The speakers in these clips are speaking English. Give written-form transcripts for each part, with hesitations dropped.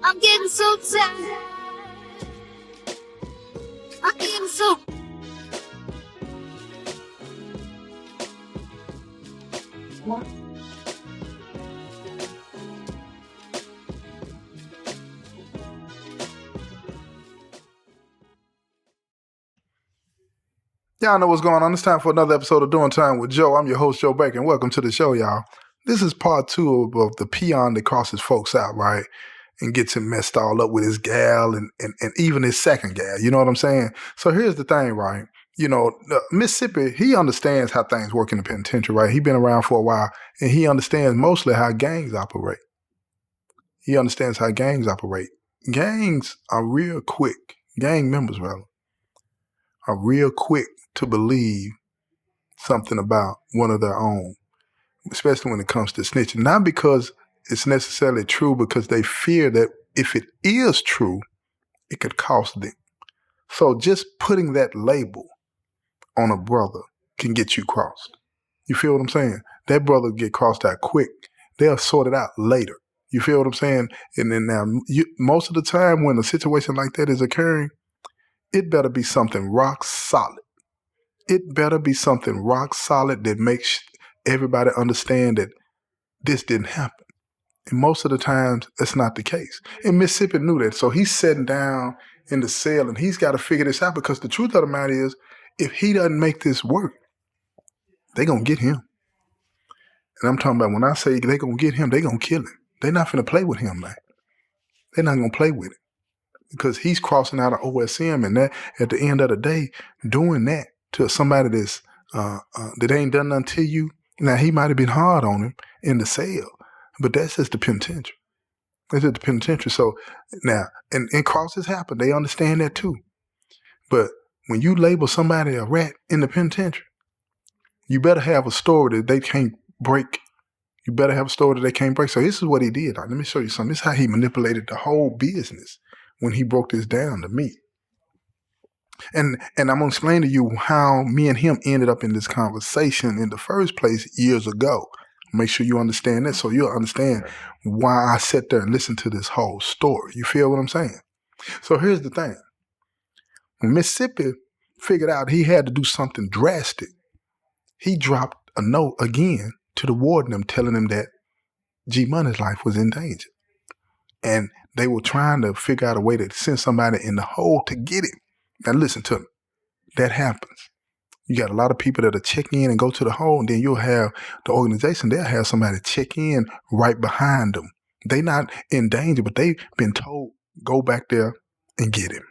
I'm getting so tired. I'm getting so. Y'all know what's going on. It's time for another episode of Doing Time with Joe. I'm your host, Joe Bacon. Welcome to the show, y'all. This is part 2 of the Peon that crosses folks out, right? And gets him messed all up with his gal and even his second gal. You know what I'm saying? So here's the thing, right? You know, Mississippi, he understands how things work in the penitentiary, right? He's been around for a while, and he understands mostly how gangs operate. He understands how gangs operate. Gangs are real quick. Gang members, rather, are real quick to believe something about one of their own, especially when it comes to snitching. Not because it's necessarily true, because they fear that if it is true, it could cost them. So just putting that label on a brother can get you crossed. You feel what I'm saying? That brother get crossed out quick. They'll sort it out later. You feel what I'm saying? And then now, most of the time when a situation like that is occurring, it better be something rock solid. It better be something rock solid that makes everybody understand that this didn't happen. And most of the times, that's not the case. And Mississippi knew that. So he's sitting down in the cell and he's got to figure this out, because the truth of the matter is, if he doesn't make this work, they're going to get him. And I'm talking about, when I say they're going to get him, they're going to kill him. They're not going to play with him, man. They're not going to play with it, because he's crossing out of OSM, and that, at the end of the day, doing that to somebody that's that ain't done nothing to you. Now, he might have been hard on him in the cell, but that's just the penitentiary. That's just the penitentiary. So now, and crosses happen. They understand that too. But when you label somebody a rat in the penitentiary, you better have a story that they can't break. You better have a story that they can't break. So this is what he did. Let me show you something. This is how he manipulated the whole business when he broke this down to me. And I'm going to explain to you how me and him ended up in this conversation in the first place years ago. Make sure you understand that, so you'll understand why I sat there and listened to this whole story. You feel what I'm saying? So here's the thing. When Mississippi figured out he had to do something drastic, he dropped a note again to the warden, telling him that G Money's life was in danger. And they were trying to figure out a way to send somebody in the hole to get him. Now listen to me. That happens. You got a lot of people that'll check in and go to the hole, and then you'll have the organization, they'll have somebody check in right behind them. They not in danger, but they've been told, go back there and get him.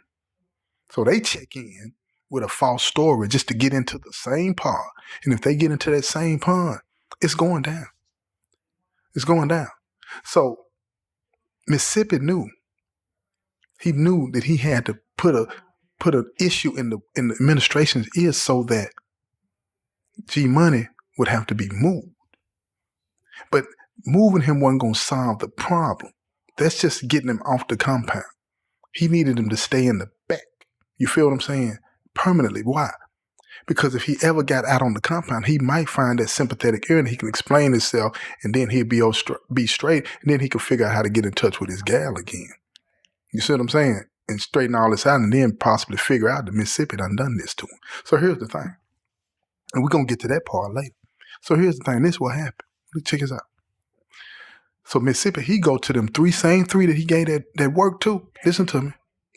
So they check in with a false story just to get into the same pond. And if they get into that same pond, it's going down. It's going down. So Mississippi knew. He knew that he had to put an issue in the administration's ears so that G Money would have to be moved. But moving him wasn't going to solve the problem. That's just getting him off the compound. He needed him to stay in the back. You feel what I'm saying? Permanently. Why? Because if he ever got out on the compound, he might find that sympathetic ear and he can explain himself, and then he'll be straight, and then he can figure out how to get in touch with his gal again. You see what I'm saying? And straighten all this out, and then possibly figure out that Mississippi done this to him. So here's the thing. And we're going to get to that part later. So here's the thing. This is what happened. Check this out. So Mississippi, he go to them same three that he gave that work to. Listen to me.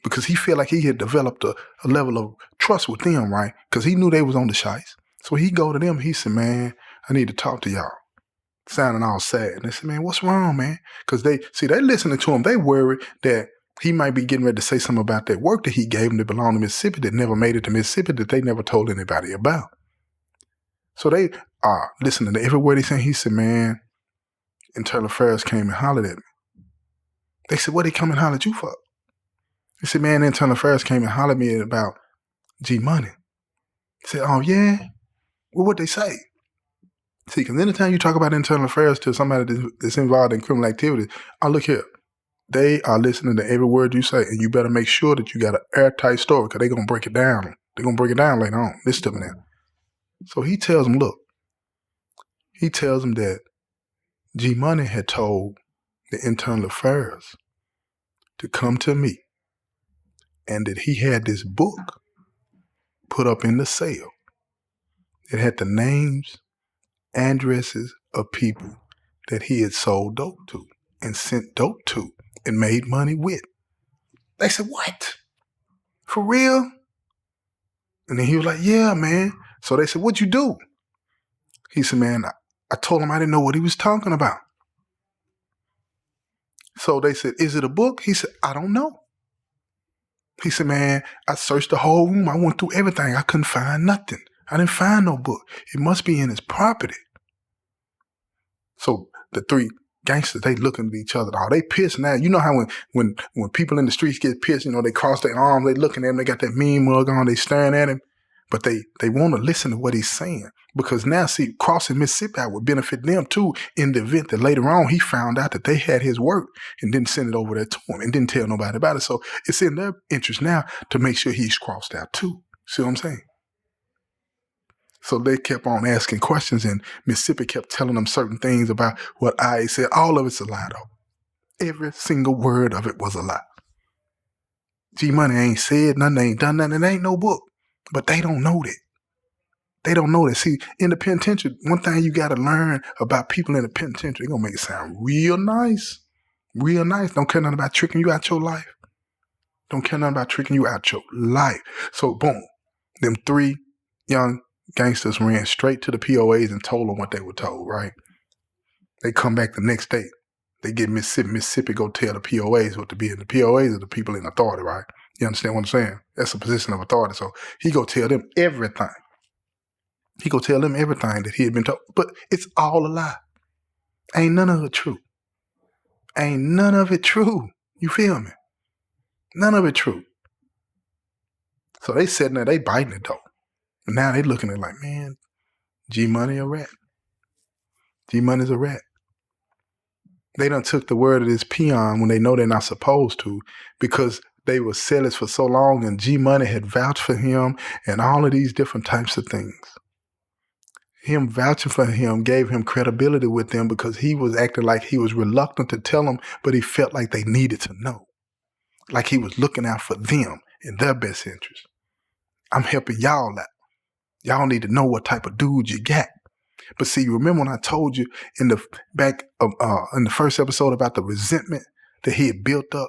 Because he feel like he had developed a level of trust with them, right? Because he knew they was on the shites. So he go to them. He said, man, I need to talk to y'all. Sounding all sad. And they said, man, what's wrong, man? Because they listening to him. They worried that he might be getting ready to say something about that work that he gave them that belonged to Mississippi, that never made it to Mississippi, that they never told anybody about. So they are listening to every word he's saying. He said, man, Internal Affairs came and hollered at me. They said, what they come and hollered at you for? He said, man, Internal Affairs came and hollered at me about G Money. He said, oh, yeah? Well, what'd they say? See, because anytime you talk about Internal Affairs to somebody that's involved in criminal activity, look here. They are listening to every word you say, and you better make sure that you got an airtight story, because they're going to break it down. They're going to break it down later on. Listen to me now. So he tells him, look, he tells him that G Money had told the Internal Affairs to come to me, and that he had this book put up in the cell. It had the names, addresses of people that he had sold dope to and sent dope to and made money with. They said, what? For real? And then he was like, yeah, man. So they said, what'd you do? He said, man, I told him I didn't know what he was talking about. So they said, is it a book? He said, I don't know. He said, man, I searched the whole room. I went through everything. I couldn't find nothing. I didn't find no book. It must be in his property. So the three gangsters, they looking at each other. Oh, they pissed now. You know how when people in the streets get pissed, they cross their arms, they looking at him, they got that mean mug on, they staring at him. But they want to listen to what he's saying. Because now, see, crossing Mississippi out would benefit them too in the event that later on he found out that they had his work and didn't send it over there to him and didn't tell nobody about it. So it's in their interest now to make sure he's crossed out too. See what I'm saying? So they kept on asking questions, and Mississippi kept telling them certain things about what I said. All of it's a lie, though. Every single word of it was a lie. G-Money ain't said nothing, ain't done nothing. It ain't no book. But they don't know that. They don't know that. See, in the penitentiary, one thing you got to learn about people in the penitentiary, they're going to make it sound real nice. Real nice. Don't care nothing about tricking you out your life. Don't care nothing about tricking you out your life. So, boom. Them three young gangsters ran straight to the POAs and told them what they were told, right? They come back the next day. They get Mississippi. Mississippi go tell the POAs what to be. And the POAs are the people in authority, right? You understand what I'm saying? That's a position of authority. So he go tell them everything. He go tell them everything that he had been told. But it's all a lie. Ain't none of it true. Ain't none of it true. You feel me? None of it true. So they sitting there, they biting it though. And now they looking at it like, man, G-Money a rat. G-Money's a rat. They done took the word of this Peon when they know they're not supposed to, because they were sellers for so long and G-Money had vouched for him and all of these different types of things. Him vouching for him gave him credibility with them because he was acting like he was reluctant to tell them, but he felt like they needed to know. Like he was looking out for them in their best interest. I'm helping y'all out. Y'all need to know what type of dude you got. But see, remember when I told you in the first episode about the resentment that he had built up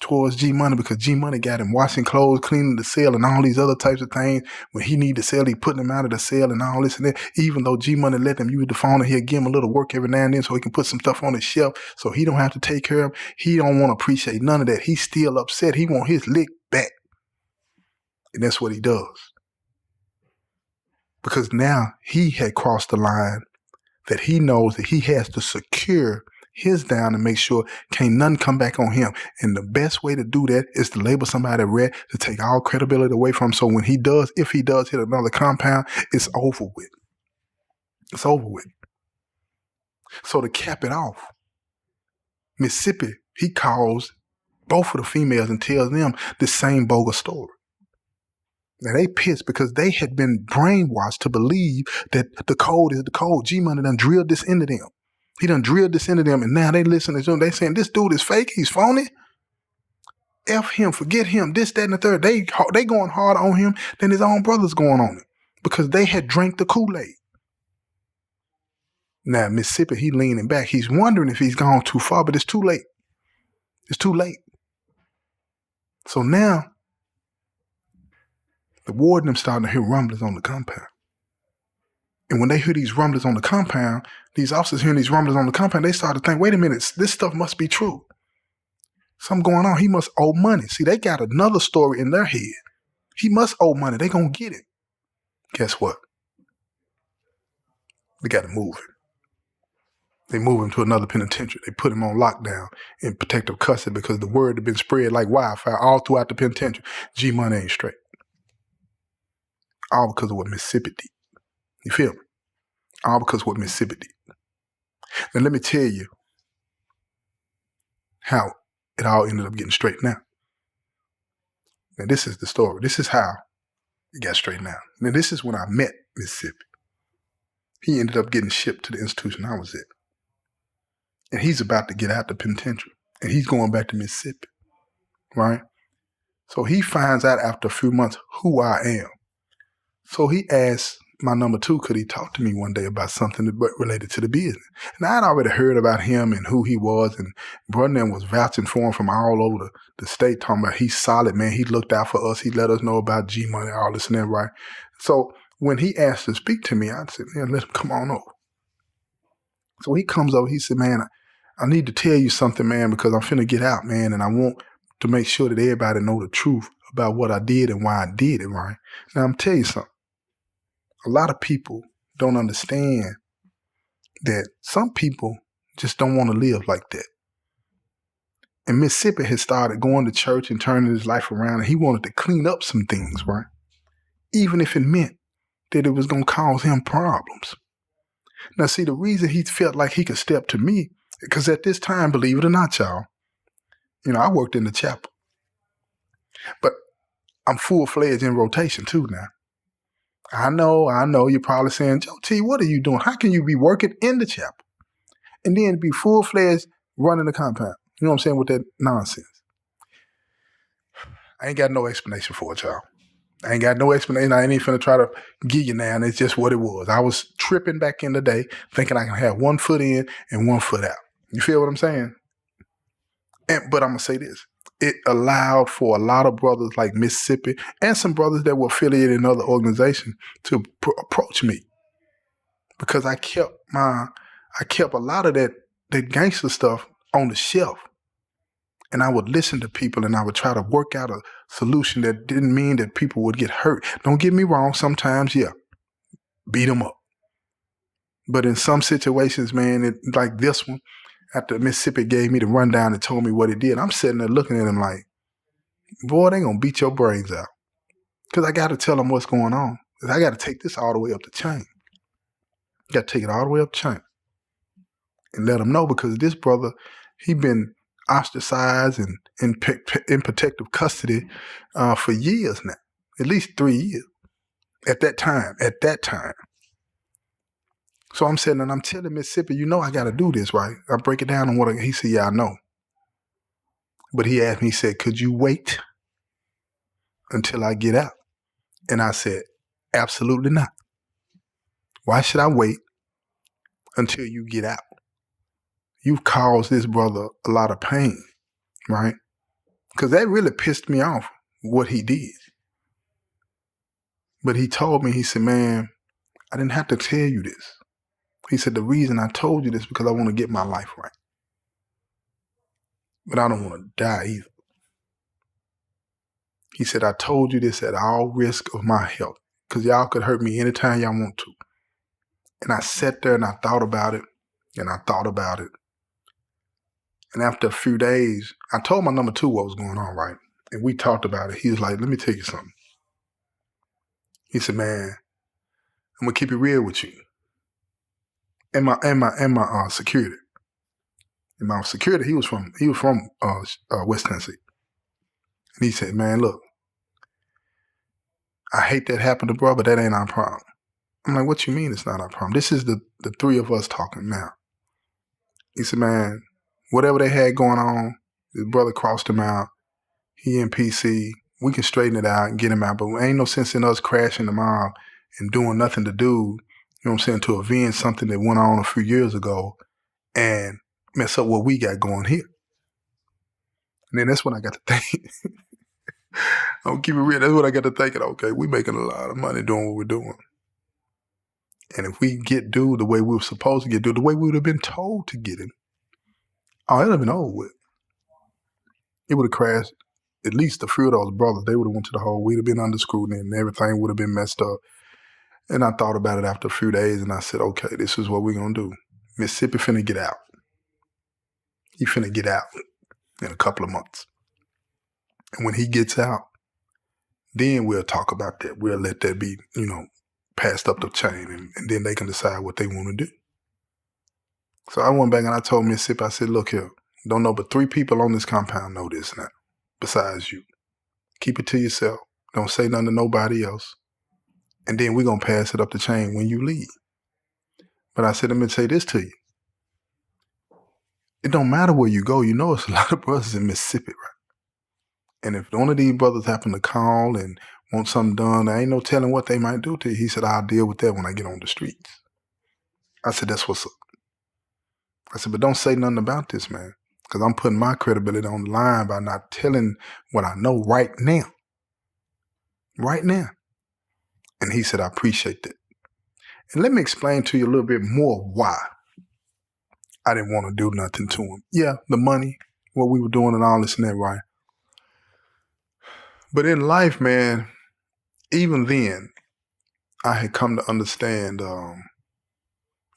towards G-Money because G-Money got him washing clothes, cleaning the cell, and all these other types of things. When he needed the cell, he putting him out of the cell and all this and that. Even though G-Money let him use the phone and he'll give him a little work every now and then so he can put some stuff on his shelf so he don't have to take care of him. He don't want to appreciate none of that. He's still upset. He want his lick back. And that's what he does. Because now he had crossed the line that he knows that he has to secure his down and make sure can't nothing come back on him. And the best way to do that is to label somebody a rat, to take all credibility away from him. So when he does, if he does hit another compound, it's over with. It's over with. So to cap it off, Mississippi, he calls both of the females and tells them the same bogus story. Now they pissed because they had been brainwashed to believe that the code is the code. G-Money done drilled this into them. He done drilled this into them, and now they listening to him. They saying, this dude is fake. He's phony. F him, forget him, this, that, and the third. They going harder on him than his own brothers going on him because they had drank the Kool-Aid. Now, Mississippi, he leaning back. He's wondering if he's gone too far, but it's too late. It's too late. So now, the warden them starting to hear rumblings on the compound. And when they hear these rumblings on the compound, these officers hearing these rumblings on the compound, they start to think, wait a minute, this stuff must be true. Something going on. He must owe money. See, they got another story in their head. He must owe money. They gonna get it. Guess what? They got to move him. They move him to another penitentiary. They put him on lockdown in protective custody because the word had been spread like wildfire all throughout the penitentiary. G-Money ain't straight. All because of what Mississippi did. You feel me? All because of what Mississippi did. Now let me tell you how it all ended up getting straightened now. Now this is the story. This is how it got straightened out. Now this is when I met Mississippi. He ended up getting shipped to the institution I was at. And he's about to get out the penitentiary. And he's going back to Mississippi. right? So he finds out after a few months who I am. So he asked my number two, could he talk to me one day about something related to the business? And I'd already heard about him and who he was, and brother was vouching for him from all over the state, talking about he's solid, man. He looked out for us. He let us know about G-Money, all this and that, right? So when he asked to speak to me, I said, yeah, let him come on over. So he comes over, he said, man, I need to tell you something, man, because I'm finna get out, man, and I want to make sure that everybody know the truth about what I did and why I did it, right? Now, I'm tell you something. A lot of people don't understand that some people just don't want to live like that. And Mississippi had started going to church and turning his life around, and he wanted to clean up some things, right? Even if it meant that it was going to cause him problems. Now, see, the reason he felt like he could step to me, because at this time, believe it or not, y'all, I worked in the chapel. But I'm full-fledged in rotation too now. I know, you're probably saying, Joe T, what are you doing? How can you be working in the chapel and then be full-fledged running the compound? You know what I'm saying, with that nonsense? I ain't got no explanation for it, y'all. I ain't got no explanation. I ain't even finna try to give you now, and it's just what it was. I was tripping back in the day, thinking I can have 1 foot in and 1 foot out. You feel what I'm saying? But I'm going to say this. It allowed for a lot of brothers like Mississippi and some brothers that were affiliated in other organizations to approach me, because I kept a lot of that gangster stuff on the shelf. And I would listen to people and I would try to work out a solution that didn't mean that people would get hurt. Don't get me wrong. Sometimes, yeah, beat them up. But in some situations, man, like this one, after Mississippi gave me the rundown and told me what it did, I'm sitting there looking at him like, boy, they going to beat your brains out. Because I got to tell them what's going on. I got to take this all the way up the chain. Got to take it all the way up the chain. And let them know, because this brother, he been ostracized and in protective custody for years now, at least 3 years at that time. So I'm sitting and I'm telling Mississippi, I got to do this, right? I break it down on what he said, yeah, I know. But he asked me, he said, could you wait until I get out? And I said, absolutely not. Why should I wait until you get out? You've caused this brother a lot of pain, right? Because that really pissed me off, what he did. But he told me, he said, man, I didn't have to tell you this. He said, the reason I told you this because I want to get my life right. But I don't want to die either. He said, I told you this at all risk of my health, because y'all could hurt me anytime y'all want to. And I sat there and I thought about it, and I thought about it. And after a few days, I told my number two what was going on, right? And we talked about it. He was like, let me tell you something. He said, man, I'm going to keep it real with you. And my security. And my security, he was from West Tennessee. And he said, man, look, I hate that happened to bro, but that ain't our problem. I'm like, what you mean it's not our problem? This is the three of us talking now. He said, man, whatever they had going on, his brother crossed him out. He in PC. We can straighten it out and get him out, but ain't no sense in us crashing the mob and doing nothing to do, you know what I'm saying, to avenge something that went on a few years ago and mess up what we got going here. And then that's when I got to think. I'll keep it real. That's when I got to thinking, okay, we making a lot of money doing what we're doing. And if we get dude the way we were supposed to get dude, the way we would have been told to get him, it would have been over with. It would have crashed. At least a few of those brothers, they would have went to the hole. We'd have been under scrutiny and everything would have been messed up. And I thought about it after a few days and I said, okay, this is what we're going to do. Mississippi finna get out. He finna get out in a couple of months. And when he gets out, then we'll talk about that. We'll let that be, passed up the chain and then they can decide what they want to do. So I went back and I told Mississippi, I said, look here, don't know but 3 people on this compound know this now, besides you. Keep it to yourself. Don't say nothing to nobody else. And then we're going to pass it up the chain when you leave. But I said, let me say this to you. It don't matter where you go. It's a lot of brothers in Mississippi, right? And if one of these brothers happen to call and want something done, there ain't no telling what they might do to you. He said, I'll deal with that when I get on the streets. I said, that's what's up. I said, but don't say nothing about this, man, because I'm putting my credibility on the line by not telling what I know right now. Right now. And he said, I appreciate that. And let me explain to you a little bit more why I didn't want to do nothing to him. Yeah, the money, what we were doing and all this and that, right? But in life, man, even then, I had come to understand,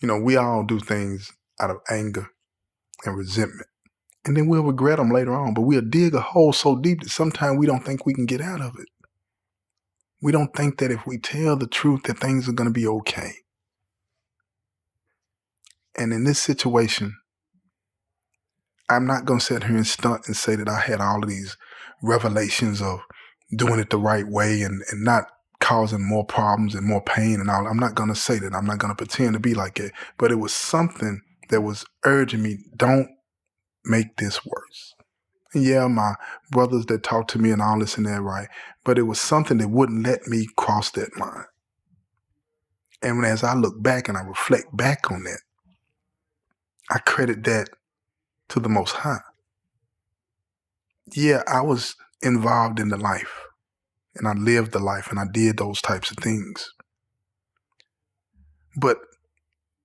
we all do things out of anger and resentment. And then we'll regret them later on, but we'll dig a hole so deep that sometimes we don't think we can get out of it. We don't think that if we tell the truth that things are going to be okay. And in this situation, I'm not going to sit here and stunt and say that I had all of these revelations of doing it the right way and not causing more problems and more pain and all. I'm not going to say that. I'm not going to pretend to be like it. But it was something that was urging me, don't make this worse. And yeah, my brothers that talked to me and all this and that, right? But it was something that wouldn't let me cross that line. And as I look back and I reflect back on that, I credit that to the Most High. Yeah, I was involved in the life and I lived the life and I did those types of things. But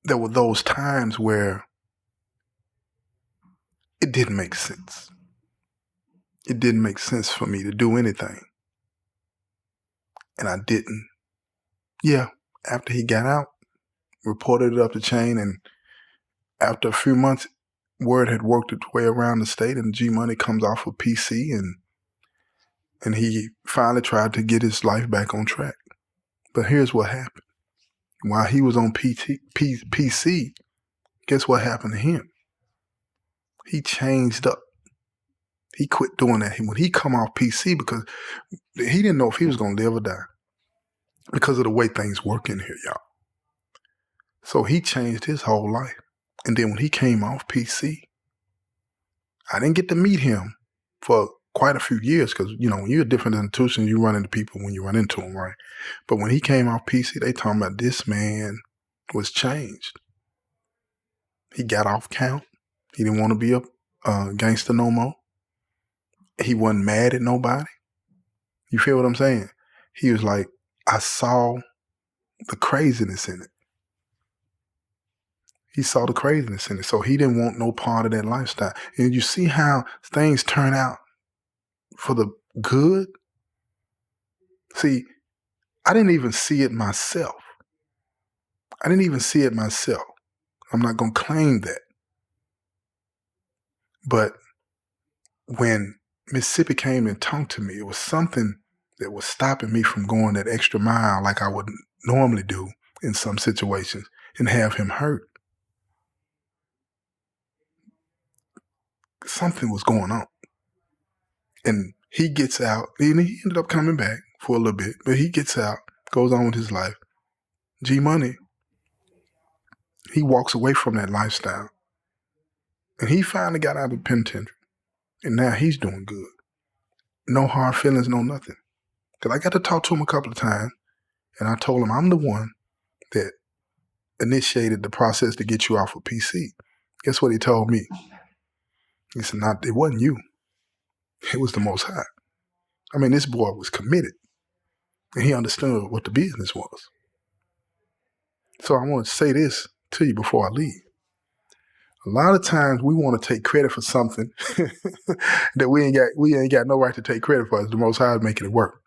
there were those times where it didn't make sense. It didn't make sense for me to do anything. And I didn't. Yeah, after he got out, reported it up the chain, and after a few months, word had worked its way around the state and G Money comes off of PC and he finally tried to get his life back on track. But here's what happened. While he was on PC, guess what happened to him? He changed up. He quit doing that. When he come off PC, because he didn't know if he was going to live or die because of the way things work in here, y'all. So he changed his whole life. And then when he came off PC, I didn't get to meet him for quite a few years because, when you're a different institution, you run into people when you run into them, right? But when he came off PC, they talking about this man was changed. He got off count. He didn't want to be a gangster no more. He wasn't mad at nobody. You feel what I'm saying? He was like, I saw the craziness in it. He saw the craziness in it. So he didn't want no part of that lifestyle. And you see how things turn out for the good? See, I didn't even see it myself. I'm not going to claim that. But when Mississippi came and talked to me, it was something that was stopping me from going that extra mile like I would normally do in some situations and have him hurt. Something was going on. And he gets out, and he ended up coming back for a little bit, but he gets out, goes on with his life. G Money, he walks away from that lifestyle. And he finally got out of the penitentiary. And now he's doing good. No hard feelings, no nothing. Because I got to talk to him a couple of times, and I told him I'm the one that initiated the process to get you off of PC. Guess what he told me? He said, it wasn't you. It was the Most High. I mean, this boy was committed, and he understood what the business was. So I want to say this to you before I leave. A lot of times we want to take credit for something that we ain't got no right to take credit for. It's the Most High making it work.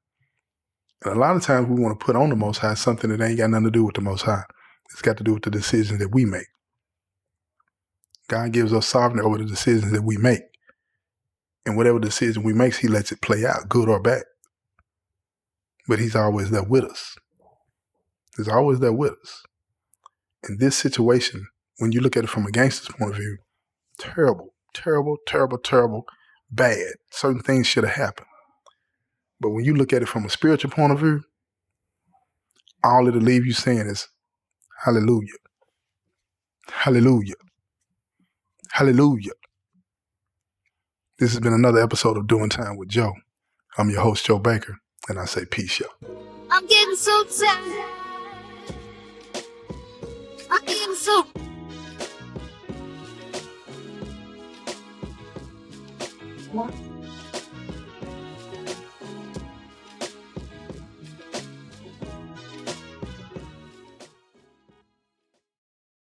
And a lot of times we want to put on the Most High something that ain't got nothing to do with the Most High. It's got to do with the decisions that we make. God gives us sovereignty over the decisions that we make. And whatever decision we make, he lets it play out, good or bad. But he's always there with us. He's always there with us. In this situation, when you look at it from a gangster's point of view, terrible, terrible, terrible, terrible, bad. Certain things should have happened. But when you look at it from a spiritual point of view, all it'll leave you saying is, hallelujah, hallelujah, hallelujah. This has been another episode of Doing Time with Joe. I'm your host, Joe Baker, and I say peace, y'all. I'm getting so tired. I'm getting so. What?